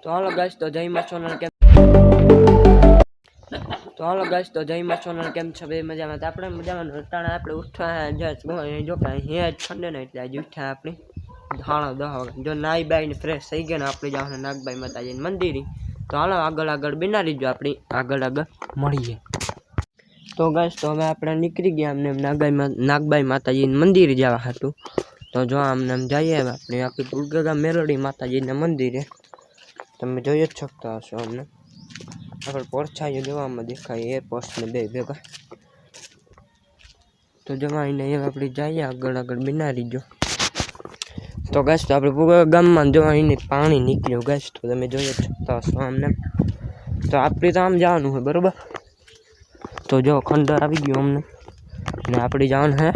તો હાલો ગાઈસ તો જય માં સોનલ કેમ કેમ છો બે મજામાં? તો આપણે મજામાં અટાણે આપણે ઉઠવા જો કાંઈ હે ઠંડે ને એટલે આજે ઉઠ્યા આપણે 10:30 જો નાઈ બાઈને ફ્રેશ થઈ ગયા ને આપણે જવાનું નાગબાઈ માતાજીનું મંદિરે. તો હાલો આગળ બનાવી જો આપણી આગળ મળીએ. તો ગાઈસ તો હવે આપણે નીકળી ગયા અમને નાગબાઈ માતાજીનું મંદિરે જવા હતું. તો જો આમને જઈએ આપણે આખી દુર્ગા મેલડી માતાજીના મંદિરે. તમે જોઈ જ શકતા હશો અમને આગળ પડછાયો જોવામાં દેખાય એ પોસ્ટને બે ભેગા. તો જમાઈને આપણે જઈએ આગળ બનાવી જો. તો ગાઈસ તો આપણે પૂરા ગામમાં જોઈને પાણી નીકળ્યું ગાઈસ. તો તમે જોઈ જ શકતા હશો અમને. તો આપણે તો આમ જવાનું હોય બરોબર. તો જો ખંડર આવી ગયું અમને ને આપણે જવાનું હે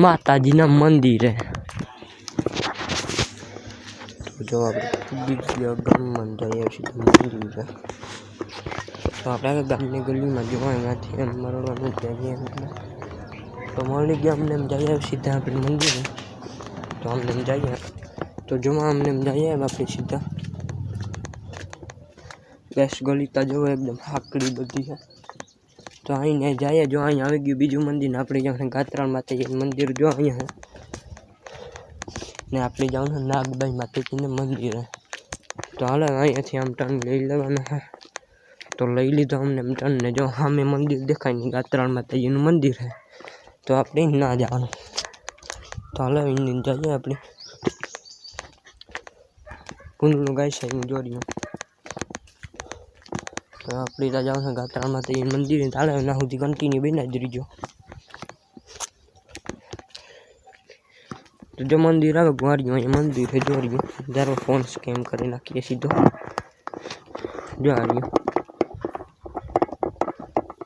માતાજીના મંદિરે. તો જો આપણે ગામમાં જઈએ છીએ મંદિરે. તો આપણે ગામની ગલીમાં જોવા એમાંથી એમ મરવાનું જઈએ તો મળી ગયા અમને એમ જઈએ સીધા આપણે મંદિરે. તો અમને એમ જઈએ તો જોવા અમને એમ જઈએ આપણે સીધા ગેસ ગલીતા જોવો એકદમ હાકડી બધી છે. તો અહીંયા જઈએ જો અહીંયા આવી ગયું બીજું મંદિર. આપણે જવાનું ગાત્રાળ માતાજીનું મંદિર જો અહીંયા ને આપણે જવાનું નાગબાઈ માતાજીના મંદિરે. તો હાલો અહીંયાથી આમ ટર્ન લઈ લેવાના હે. તો લઈ લીધો અમને એમ ટર્ન ને જો સામે મંદિર દેખાય ને ગાત્રાળ માતાજીનું મંદિર છે. તો આપણે ના જવાનું. તો હાલો જઈએ આપણે કુંડલું ગાય છે એનું જોડ્યું. તો આપણે ત્યાં જવાનું ગાત્રાળ માતાજીનું મંદિર. તાળે ના સુધી કન્ટિન્યુ બના જ રહીજો. તો જો મંદિર આવે ગુવાર્યું અહીંયા મંદિર છે જોડ્યું. જારો ફોન સ્કેમ કરી નાખીએ સીધો જો આવ્યું.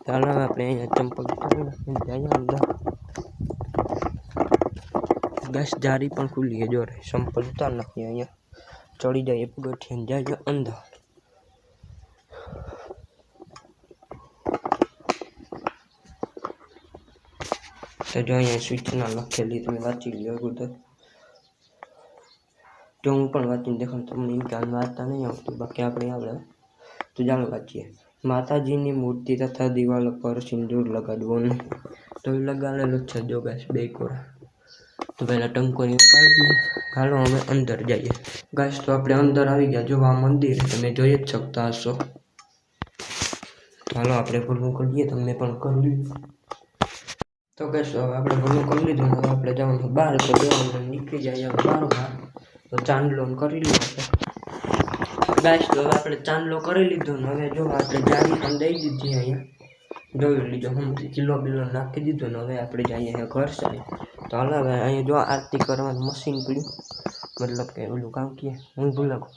ચાલો આપણે અહીંયા ચંપલ જઈએ અંદર. ગેસ જારી પણ ખુલ્લી છે જોરે ચંપલ ઉતાર નાખીએ અહીંયા ચડી જાય પગથિયે જાય અંદર. તો જો અહીંયા સૂચના લખેલી તમે વાંચી લ્યો ગુદર. જો હું પણ વાંચીને દેખાડું તમને એમ કે વાંચતા નહીં આવતું બાકી આપણે આવડે. તો ચાલો વાંચીએ. માતાજીની મૂર્તિ તથા દિવાલો પર સિંદૂર લગાડવો નહીં. તો એ લગાડેલું જ છે જો ગાઈસ બે કોરા. તો પહેલાં ટંકોરી કાઢીએ. હાલો અમે અંદર જઈએ ગાઈસ. તો આપણે અંદર આવી ગયા જો આ મંદિર તમે જોઈ જ શકતા હશો. તો હાલો આપણે ભૂલું કરીએ તમને પણ કરી લીધું. તો ગાઈસ હવે આપણે ભૂલું કરી લીધું. હવે આપણે જવાનું બહાર. તો જવાનું નીકળી જાય બહાર. તો ચાંદલો કરી લીધો ગાઈસ. તો હવે આપણે ચાંદલો કરી લીધો ને હવે જો આપણે જારી પણ દઈ દીધી અહીંયા જોઈ લીધો. હમણાં કિલો બિલો નાખી દીધો ને હવે આપણે જઈએ ઘર સાઈડ. તો હાલ હવે અહીંયા જો આરતી કરવાનું મશીન પડ્યું મતલબ કે ઓલું કામ કીએ હું ભૂલા ગયો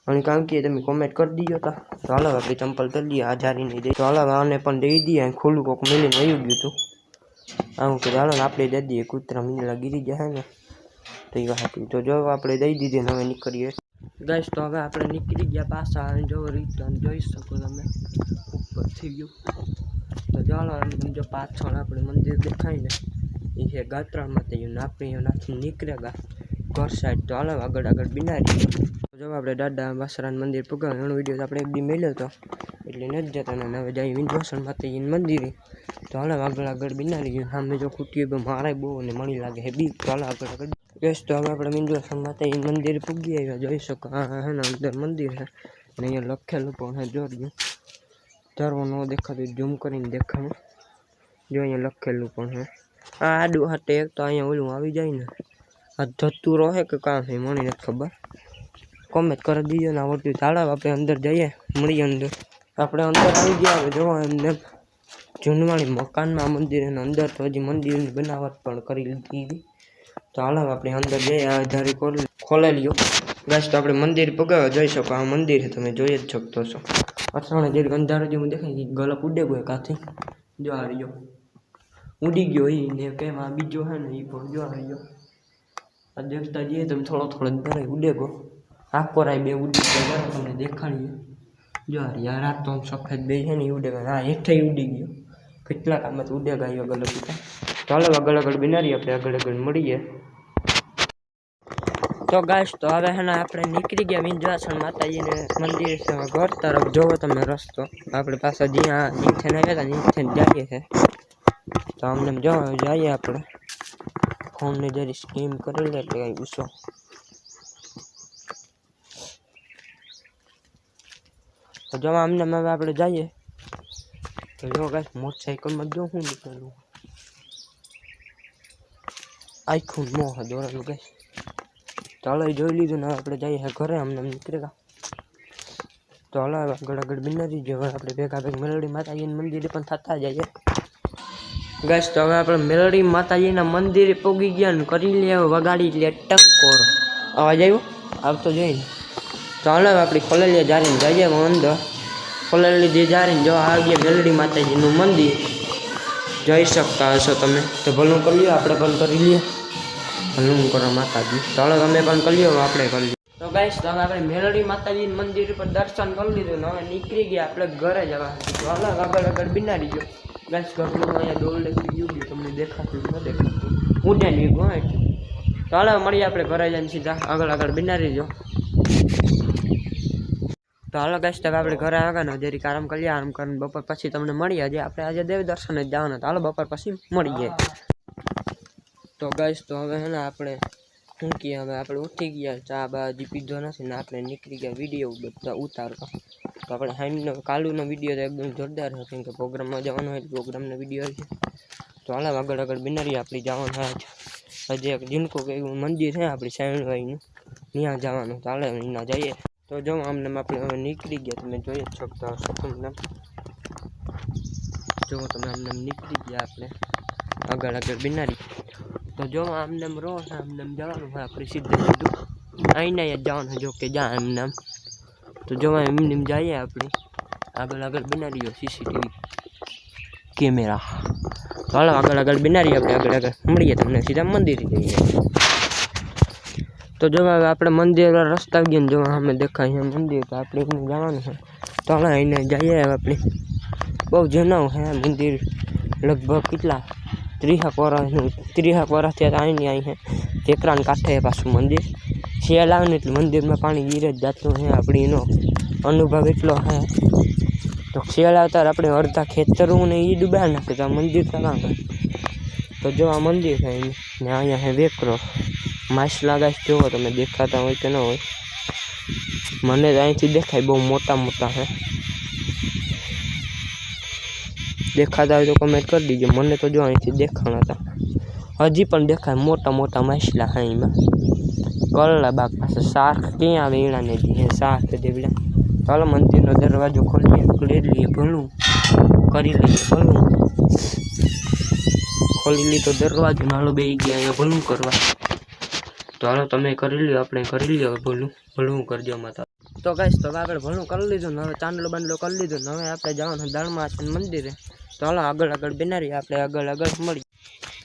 અને કામ કીએ તમે કોમેન્ટ કરી દીજો. તો હાલ હવે આપણે ચંપલ કરી દઈએ આ જારી નહીં દઈએ. તો હાલ હવે આને પણ દઈ દઈએ. ખુલ્લું કોક મેલીને વયું ગયું હતું આવું કે હાલો ને આપણે દઈ દઈએ. કૂતરા મીંડલા ગીરી જાય ને તો એ વાત. તો જો આપણે દઈ દીધી ને હવે નીકળીએ ગાઈસ. તો હવે આપણે નીકળી ગયા પાછા અને જો રિટર્ન જોઈ શકો તમે ઉપર થઈ ગયું. તો ચાલો જો પાછળ આપણે મંદિર દેખાય ને એ છે ગાત્રાળ માતાજીનું. આપણે નાથી નીકળ્યા ઘર સાઈડ. તો હાલો આગળ બિનારી. જો આપણે દાદા વાસરાનું મંદિર પગાવ્યું એનો વિડીયો આપણે એક દી મેળ્યો હતો એટલે નથી જતા ને હવે જઈએ વિંધ્યાચલ માતાજીનું મંદિરે. તો હાલો આગળ બિનારી ગયું. સામે જો ખૂટીએ મારે બહુ અને મળી લાગે હે બી. તો હાલો આગળ ગેસ. તો હવે આપણે વિંધ્યાચલ માતાજીનું મંદિર પૂગી આવ્યા જોઈ શકો. હા હે ને અંદર મંદિર છે અને અહીંયા લખેલું પણ હે જોડ્યું. ધર્મ ન દેખાતું ઝૂમ કરીને દેખાડું. જો અહીંયા લખેલું પણ હે. આ આડું હાટે એક તો અહીંયા ઓલું આવી જાય ને આ ધતું રહે કે કામ છે મને નથી ખબર. કોમેન્ટ કરી દીજો ને આવડતું. ચાલો આપણે અંદર જઈએ મળીએ અંદર. આપણે અંદર આવી ગયા જોવા એમને જૂનવાણી મકાનમાં મંદિર અને અંદર તો હજી મંદિરની બનાવટ પણ કરી લીધી. તો હાલો આપણે અંદર જઈએ. આ ધારી ખોલેલીઓ ગાઈસ. તો આપણે મંદિર પગાવે જોઈ શકો. આ મંદિર તમે જોઈ જ શકતો છો. અસરાણે જે અંધારો જેવું દેખાય ગલપ ઉડે ગયો કાથી જો આ રહ્યો ઉડી ગયો એ ને કેમ આ બીજો હે ને એ પણ જો આ રહ્યો. આ દેખતા જઈએ તમે થોડો દરે ઉડે ગયો. આખો રાય બે ઉડી ગયો તમને દેખાડીએ. જો આ યાર રાત તો સફેદ બે છે ને એ ઉડે ગયા. હા હેઠે ઉડી ગયો. કેટલાક આમાં તો ઉડે ગયો ગલપ. ચાલો આગળ બિનારી આપણે આગળ મળીએ. તો ગાઈસ તો હવે હે ને આપણે નીકળી ગયા વિંધ્યાચલ માતાજીને મંદિર ઘર તરફ. જોવો તમે રસ્તો આપણે પાછા જ્યાં નીચે આવ્યા હતા નીચે જઈએ છે. તો અમને જો જઈએ આપણે ફોનને જરી સ્કીમ કરી લે એટલે કઈ ગુસ્સો. તો જો અમને હવે આપણે જઈએ તો જો ગાઈસ મોટરસાઇકલમાં જો હું નીકળું આખું મોહ દોરેલું ગાઈસ. ચાલો જોઈ લીધું ને આપણે જઈએ ઘરે. અમને નીકળેલા તો હાલો આગળ બિનારી જો આપણે ભેગા મેલડી માતાજીના મંદિરે પણ થતા જઈએ ગાઈસ. તો હવે આપણે મેલડી માતાજીના મંદિરે પોગી ગયા ને કરી લે વગાડી લે ટંકોર. અવાજ આવ્યો આવતો જોઈને. તો હાલો આપણે ખોલેલી જારીને જઈએ અંદર. ખોલેલી જે જારીને જો આવી ગયા મેલડી માતાજીનું મંદિર જઈ શકતા હશો તમે. તો ભલું કરી લ્યો આપણે પણ કરી લઈએ. ભલું કરો માતાજી. તો હાલો તમે પણ કરી લ્યો આપણે કરી લઈએ. તો ગાઈસ તો હવે આપણે મેલડી માતાજી મંદિર પર દર્શન કરી લીધું ને હવે નીકળી ગયા આપણે ઘરે જવા. તો હાલો આગળ બિનારી ગયો ગાઈસ. ઘરનું અહીંયા ડોલ ગયું તમને દેખાતું ન દેખાતું ઉડ્યા નહીં ગયો. તો હાલો મળીએ આપણે ઘરે જઈને સીધા આગળ બિનારી જો. તો હાલો ગાઈસ તો આપણે ઘરે આવ્યા ને જરીક આરામ કરીએ. આરામ કરીને બપોર પછી તમને મળીએ. હજી આપણે આજે દેવ દર્શન જ જવાના. તો હાલો બપોર પછી મળીએ. તો ગાઈસ તો હવે હે ને આપણે શું કહીએ હવે આપણે ઉઠી ગયા ચા બાજી પીધો નથી ને આપણે નીકળી ગયા વિડીયો બધા ઉતારવા. તો આપણે હાઈનો કાલુનો વિડીયો તો એકદમ જોરદાર છે કેમ કે પ્રોગ્રામમાં જવાનો હોય પ્રોગ્રામનો વિડીયો છે. તો હાલ આગળ બિનારી આપણી જવાનું હોય હજી એક જીનકો કે એવું મંદિર છે આપણી સાઈણવાઈનું ત્યાં જવાનું. તો હાલે એના જઈએ. તો જો આમને આપણે હવે નીકળી ગયા. તમે જોઈ જ શકતા હશો તમને. જો તમે આમને નીકળી ગયા આપણે આગળ બિનારી. તો જો આમને રો છે આમને જવાનું હોય આપણે સીધું અહીંને જ જવાનું જો કે જા એમને. તો જો એમને જઈએ આપણે આગળ બનાવીએ સીસીટીવી કેમેરા. તો હાલો આગળ બનાવીએ આપણે આગળ મળીએ તમને સીધા મંદિરે જઈએ. તો જો હવે આપણે મંદિર રસ્તા ગયા ને જો અમે દેખાય છે મંદિર. તો આપણે એને જવાનું છે. તો હાલો એને જઈએ આપણે. બહુ જૂનું છે મંદિર લગભગ કેટલા 30 વર્ષથી અહીંની અહીં છે. ટેકરાને કાંઠે પાછું મંદિર. શિયાળ આવે ને એટલે મંદિરમાં પાણી ગીરે જ જાતું છે. આપણી એનો અનુભવ એટલો છે. તો શિયાળ આવતા આપણે અડધા ખેતરું ને એ ડૂબ્યા નાખે તો આ મંદિર તો તો જો આ મંદિર છે ને અહીંયા છે વેકરો માછલા ગાય જોવો તમે દેખાતા હોય કે ન હોય. મને તો અહીંથી દેખાય બહુ મોટા છે. દેખાતા હોય તો કમેન્ટ કરી દીજો. મને તો જો અહીંથી દેખાણા હતા હજી પણ દેખાય મોટા માછલા હા એમાં. કરલા બાગ પાસે શાર્ક ક્યાં આવે એણાને દી શાર્ક દેવડા. ચાલો મંદિરનો દરવાજો ખોલી લઈએ ભલું કરી લઈએ. ભલું ખોલી લીધો દરવાજો નાલો બે ગયા અહીંયા ભલું કરવા. તો હાલો તમે કરી લ્યો આપણે કરી લ્યો ભલું કરજો માતા. તો ગાઈસ તો આગળ ભલું કરી લીધું ને હવે ચાંદલો બાંદલો કરી લીધું ને હવે આપણે જવાનું દાણમાસન મંદિરે. તો હાલો આગળ બનાવી આપણે આગળ મળી.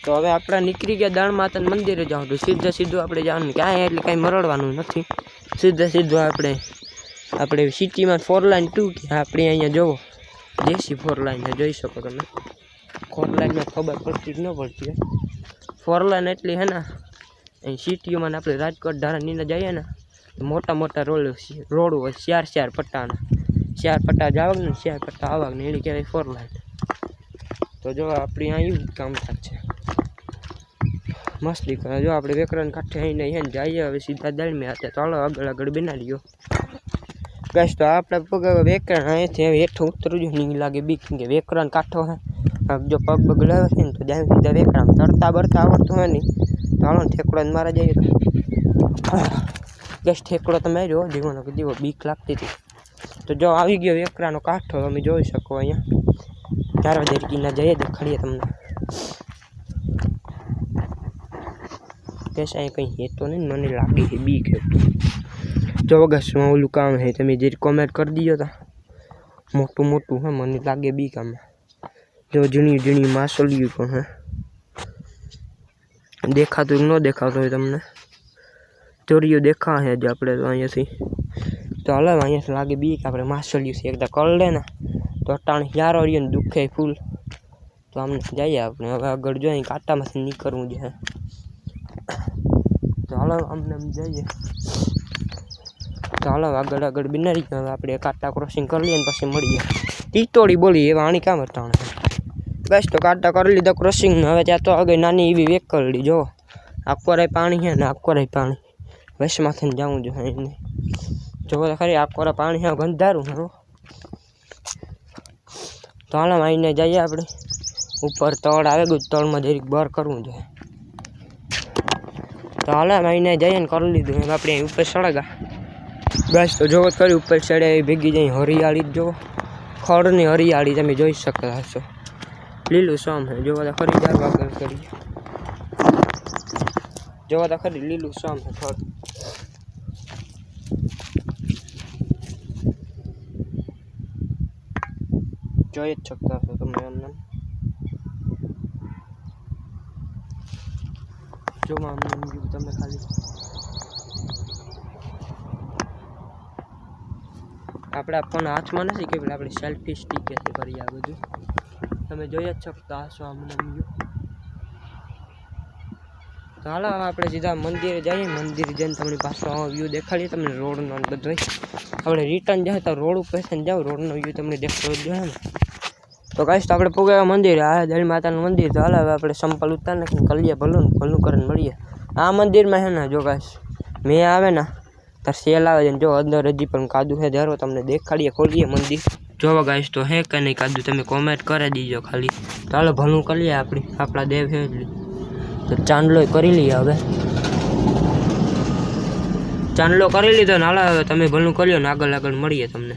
તો હવે આપણે નીકળી ગયા દાણમાતન મંદિરે જવાનું. સીધું આપણે જવાનું ક્યાંય એટલે કાંઈ મરડવાનું નથી. સીધું આપણે સિટીમાં 4 લાઈન 2 કે આપણે અહીંયા જોવો દેશી 4 લાઈન છે જોઈ શકો તમે. 4 લાઈનમાં ખબર પડતી જ ન પડતી 4 લાઈન એટલી હે ને અહીં સિટીઓમાં આપણે રાજકોટ ધારાની જઈએ ને મોટા રોડ હોય 4 પટ્ટાના. 4 પટ્ટા જવાક ને 4 પટ્ટા આવક ને એની કહેવાય 4 લાઈન. તો જો આપણી અહીં કામ થાય છે મસ્તી કરે. જો આપણે વેકરણ કાંઠે આવીને અહીંયા જઈએ હવે સીધા દળમાં હતા. તો હાલો આગળ બનાવીઓ ગાઈસ. તો આપણે પગ વેકરણ અહીંયાથી હવે હેઠું ઉતરવું જોઈએ નહીં લાગે બીક કે વેકરણ કાંઠો હે. જો પગ બગડાવે છે ને તો જાય સીધા વેકરણ તરતા બરતા આવડતું હોય નહીં. તો હાલો ઠેકડો મારા જઈએ તો ગેસ ઠેકડો તમે આવ્યો જીવનો કે દીવો બીક લાગતી હતી. તો જો આવી ગયો વેકરાનો કાંઠો તમે જોઈ શકો અહીંયા. ચાર દરકીના જઈએ દેખાડીએ તમને. કેસ અહીં કંઈ હેતો નહીં મને લાગે છે બીક છે. જો વગસમાં ઓલું કામ છે તમે જે કોમેન્ટ કરી દીધો તા મોટું હે મને લાગે બીક આમાં. જો ઝીણી માસોલિયું પણ હે દેખાતું ન દેખાતું હોય તમને ચોરીઓ દેખા છે જ આપણે તો અહીંયાથી. તો હાલો અહીંયાથી લાગે બીક આપણે માસોલિયું છે એકદા કર લે ને તો અટાણ યારો રહ્યો ને દુખે ફૂલ. તો આમને જઈએ આપણે હવે આગળ જો અહીં કાંટામાંથી નીકળવું છે. તો હાલો હાલો અમને એમ જઈએ તો હાલો આગળ આગળ બિનારી હવે આપણે કાંટા ક્રોસિંગ કરી લઈએ ને પછી મળીએ ટીટોડી બોલી એવા આણી કામ હતા બસ તો કાંટા કરી લીધા ક્રોસિંગ હવે ત્યાં તો આગળ નાની એવી વેક કરી જો આકોરાય પાણી છે ને આકોરાય પાણી વસમાંથી જવું જોઈએ એને જોવો તો ખરી આકોરા પાણી છે ગંધારું છે તો હાલો આવીને જઈએ આપણે ઉપર તળ આવે ગયું તળમાં જરીક બર કરવું જોઈએ તો હાલ આવીને જઈએ ને કરી લીધું એમ આપણે ઉપર સળગા બસ તો જોવો કરી ઉપર ચડે ભેગી જઈ હરિયાળી જ જોવો ખડની હરિયાળી તમે જોઈ શકતા હશો લીલું સોમ છે જોવો તો ખરી જાવ આગળ કરીએ જોવો તો ખરી લીલું સોમ છે ખડ જોઈ જ શકતા હશો તમે એમને જોવા અમને તમે ખાલી આપણે ફોન હાથમાં નથી કે આપણે સેલ્ફી સ્ટીક કરીએ આ બધું તમે જોઈ જ શકતા હશો અમને તો હાલો આપણે સીધા મંદિરે જઈએ મંદિર જઈને તમને પાછો વ્યૂ દેખાડીએ તમને રોડનો બધો આપણે રિટર્ન જાય તો રોડ ઉપર જાઓ રોડનો વ્યૂ તમને દેખાડો જોઈએ ને તો કાંઈ તો આપણે પૂગા મંદિર આ દેવી માતાનું મંદિર તો હાલ હવે આપણે સંપલ ઉતાર નાખીને કરીએ ભલું કરીને મળીએ આ મંદિરમાં છે ને જો કાંઈ મેં આવે ને તાર સેલ આવે છે જો અંદર હજી પણ કાદુ છે ધરો તમને દેખાડીએ ખોલીએ મંદિર જોવો ગાઈશ તો હે કે નહીં કાદુ તમે કોમેન્ટ કરી દીજો ખાલી તો હાલો ભલું કરીએ આપણા દેવ છે એટલી તો ચાંદલો કરી લઈએ હવે ચાંદલો કરી લીધો ને હાલો હવે તમે ભલું કર્યો ને આગળ મળીએ તમને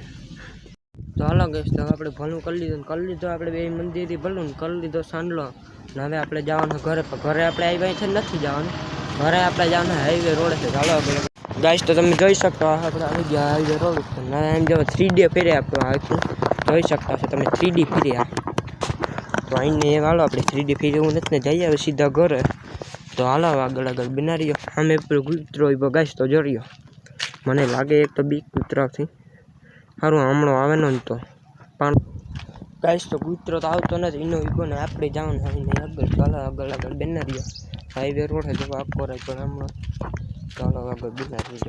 તો હાલો ગાઈશ તો આપણે ભલું કરી લીધું આપણે બે મંદિરથી ભલું ને કરી લીધો ચાંદલો ને હવે આપણે જવાનું ઘરે આપણે આવ્યા છે નથી જવાનું ઘરે આપણે જવાનું હાઈવે રોડ છે ચાલો આપણે ગાઈસ તો તમે જોઈ શકતા આપણે આવી ગયા હાઈવે રોડ ઉપર હવે એમ જો 3D ફેરે આપણું આખું જોઈ શકતા છો તમે 3D ફેરે તો અહીંને એ હાલો આપણે 3D ફેરવું નથી ને જઈએ હવે સીધા ઘરે તો હાલો આગળ બનારીઓ અમે પેલું કૂતરો ગાઈસ તો જોડ્યો મને લાગે એક તો બી કૂતરાથી સારું હમણાં આવે ને તો પણ ગાઈસ તો કૂતરો તો આવતો નથી એનો ઈગો ને આપણે જવાનું આવીને આગળ બનારીઓ હાઈવે રોડ છે જો આખો રાય પણ હમણાં ચાલો આગળ બનારી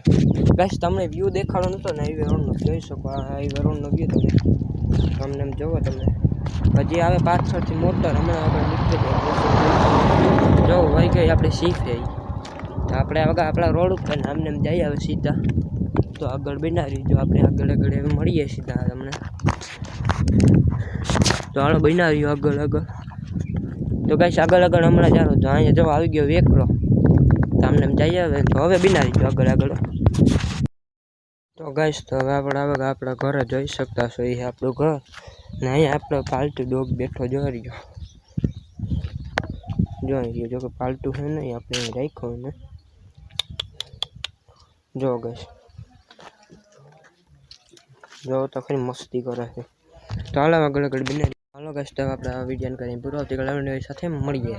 ગાઈસ તમને વ્યૂ દેખાડો નતો ને હાઈવે રોડનો જોઈ શકો આ હાઈવે રોડનો વ્યૂ તમે તમને એમ જોવો તમે હજી આવે પાછળથી મોટર હમણાં આગળ નીકળી જાય જો વહી ગઈ આપણે શીખે તો આપણે આપણા રોડ ઉપર ને આમને એમ જઈએ હવે સીધા તો આગળ બનાવી જો આપણે આગળ મળીએ સીધા તમને તો હાલો બનાવ્યું આગળ તો ગાઈસ આગળ હમણાં જાણો તો અહીંયા જો આવી ગયો વેકરો તો આમને એમ જઈએ હવે તો હવે બનાવી જો આગળ તો ગાઈસ તો હવે આપણા ઘરે જોઈ શકતા છો એ આપણું ઘર ને અહીંયા આપણો પાલતુ ડોગ બેઠો જોઈ રહ્યો જો કે પાલતુ છે નહીં આપણે રાખ્યો ને જો ગાઈસ જો તો ખરી મસ્તી કરે છે તો હાલો આગળ બનાવી હાલો ગાઈસ તો આપણે આ વિડીયો કરીને પૂરો આવતીકાલે સાથે મળીએ